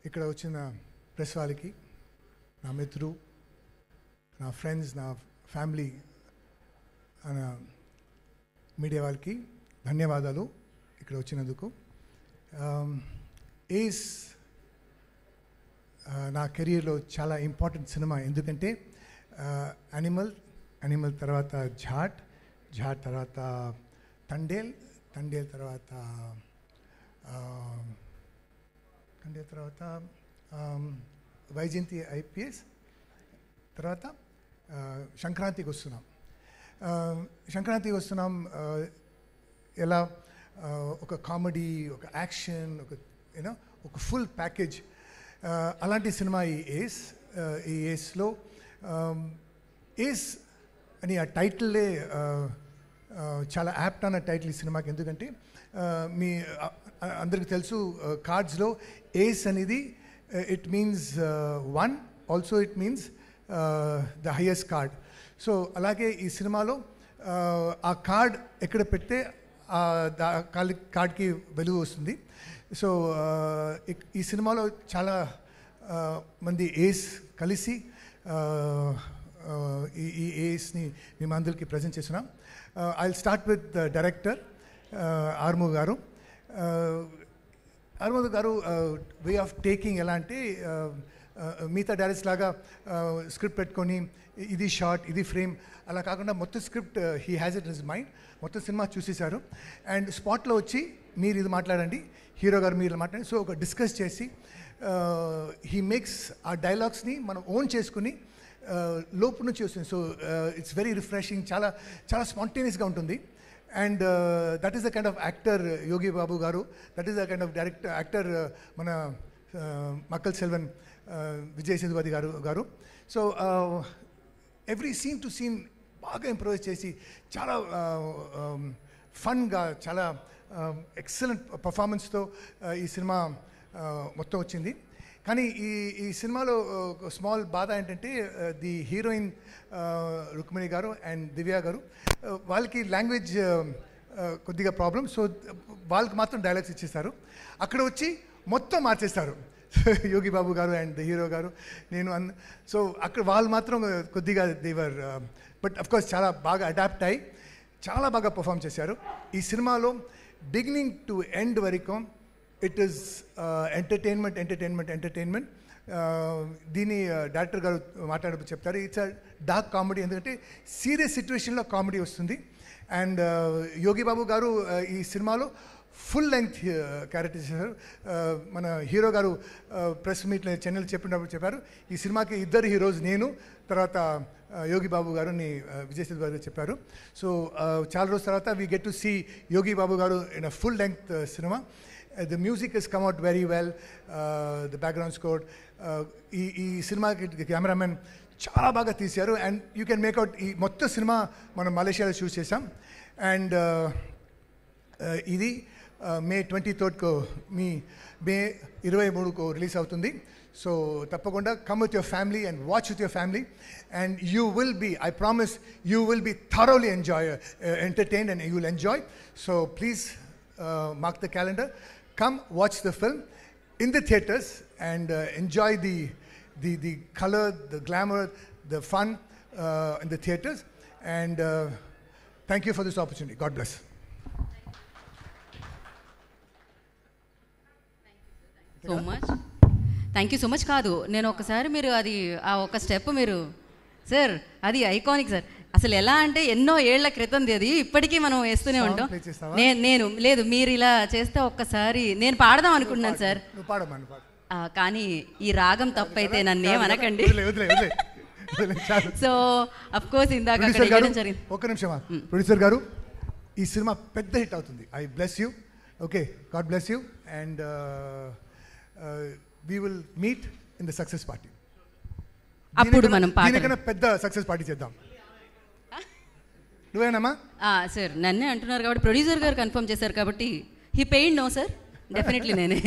ఇక్కడ వచ్చిన ప్రెస్ వాళ్ళకి, నా మిత్రులు, నా ఫ్రెండ్స్, నా ఫ్యామిలీ, మీడియా వాళ్ళకి ధన్యవాదాలు ఇక్కడ వచ్చినందుకు. ఏస్ నా కెరీర్లో చాలా ఇంపార్టెంట్ సినిమా. ఎందుకంటే యానిమల్ తర్వాత ఝాట్ తర్వాత తండేల్ తర్వాత వైజయంతి IPS తర్వాత సంక్రాంతికి వస్తున్నాం. ఎలా ఒక కామెడీ, ఒక యాక్షన్, ఒక ఫుల్ ప్యాకేజ్, అలాంటి సినిమా ఈ ఏస్లో. ఏస్ అని ఆ టైటిల్లే చాలా యాప్ట్ అన్న టైటిల్ ఈ సినిమాకి. ఎందుకంటే మీ అందరికీ తెలుసు, కార్డ్స్లో ఏస్ అనేది it means 1, also it means the highest card. So అలాగే ఈ సినిమాలో ఆ కార్డ్ ఎక్కడ పెడితే కార్డ్కి వెలుగు వస్తుంది. సో ఈ సినిమాలో చాలా మంది ఏస్ కలిసి ఈ ఏస్ని మేము అందరికీ ప్రజెంట్ చేస్తున్నాం. I will start with the director Armu గారు. వే ఆఫ్ టేకింగ్ ఎలా అంటే, మిగతా డైరెక్టర్స్ లాగా స్క్రిప్ట్ పెట్టుకొని ఇది షార్ట్, ఇది ఫ్రేమ్ అలా కాకుండా మొత్తం script he has it in his mind. మొత్తం సినిమా చూసేశారు అండ్ స్పాట్లో వచ్చి మీరు ఇది మాట్లాడండి, హీరో గారు మీరు మాట్లాడండి. సో ఒక డిస్కస్ చేసి హీ మేక్స్ ఆ డైలాగ్స్ని మనం ఓన్ చేసుకుని లోపు నుంచి వస్తుంది. సో ఇట్స్ వెరీ రిఫ్రెషింగ్, చాలా చాలా స్పాంటేనియస్గా ఉంటుంది. And that is the kind of actor Yogi Babu గారు. That is the kind of actor మన మక్కల్ సెల్వన్ విజయ్ సేతుపతి గారు. So every scene to scene బాగా ఇంప్రూవైజ్ చేసి చాలా ఫన్గా, చాలా ఎక్సలెంట్ పర్ఫార్మెన్స్తో ఈ సినిమా మొత్తం వచ్చింది. కానీ ఈ సినిమాలో స్మాల్ బాధ ఏంటంటే, ది హీరోయిన్ రుక్మిణి గారు అండ్ దివ్య గారు, వాళ్ళకి లాంగ్వేజ్ కొద్దిగా ప్రాబ్లం. సో వాళ్ళకి మాత్రం డైలాగ్స్ ఇచ్చేస్తారు, అక్కడ వచ్చి మొత్తం మార్చేస్తారు యోగి బాబు గారు అండ్ హీరో గారు, నేను సో అక్కడ వాళ్ళు మాత్రం కొద్దిగా దేవర్, బట్ అఫ్కోర్స్ చాలా బాగా అడాప్ట్ అయ్యి చాలా బాగా పర్ఫామ్ చేశారు. ఈ సినిమాలో బిగినింగ్ టు ఎండ్ వరకు ఇట్ ఈస్ ఎంటర్టైన్మెంట్. దీని డైరెక్టర్ గారు మాట్లాడేప్పుడు చెప్తారు, ఇట్స్ అ డార్క్ కామెడీ. ఎందుకంటే సీరియస్ సిచ్యువేషన్లో కామెడీ వస్తుంది. అండ్ యోగి బాబు గారు ఈ సినిమాలో ఫుల్ లెంగ్త్ క్యారెక్టర్ చేశారు. మన హీరో గారు ప్రెస్ మీట్లో చెన్నైలో చెప్పినప్పుడు చెప్పారు, ఈ సినిమాకి ఇద్దరు హీరోస్, నేను తర్వాత యోగి బాబు గారుని విజయ్ సేతుపతి గారు చెప్పారు. సో చాలా రోజుల తర్వాత వీ గెట్ టు సీ యోగి బాబు గారు in a full length cinema. The music has come out very well, the background score. ఈ సినిమాకి కెమెరామెన్ చాలా బాగా తీశారు. అండ్ యూ కెన్ మేక్అవుట్ ఈ మొత్తం సినిమా మనం మలేషియాలో షూట్ చేసాం. అండ్ ఇది మే 23 మే 23 రిలీజ్ అవుతుంది. సో తప్పకుండా come with your family and watch with your family and you will be, I promise, you will be thoroughly entertained and you will enjoy. So please mark the calendar. Come watch the film in the theaters and enjoy the color, the glamour, the fun in the theaters. And thank you for this opportunity. God bless. So much. Thank you so much. కాదు, నేను ఒకసారి మీరు అది ఆ ఒక step మీరు sir, అది iconic sir. అసలు ఎలా అంటే ఎన్నో ఏళ్ల క్రితంది అది, ఇప్పటికీ మనం వేస్తూనే ఉంటాం. నేను లేదు, మీరు ఇలా చేస్తే ఒక్కసారి నేను పాడదాం అనుకుంటున్నాను సార్, కానీ ఈ రాగం తప్పైతే నన్ను ఏమనకండి. సో అఫ్ కోర్స్ ఇందాక ఒక్క నిమిషం, ప్రొడ్యూసర్ గారు, ఈ సినిమా పెద్ద హిట్ అవుతుంది. I bless you. Okay, God bless you. And we will meet in the success party. అప్పుడు మనం దీనికన్నా పెద్ద సక్సెస్ పార్టీ చేద్దాం. నువ్వేనమ్మా సార్? నన్నే అంటున్నారు కాబట్టి, ప్రొడ్యూసర్ గారు కన్ఫర్మ్ చేశారు కాబట్టి, he paid no sir, definitely నేనే.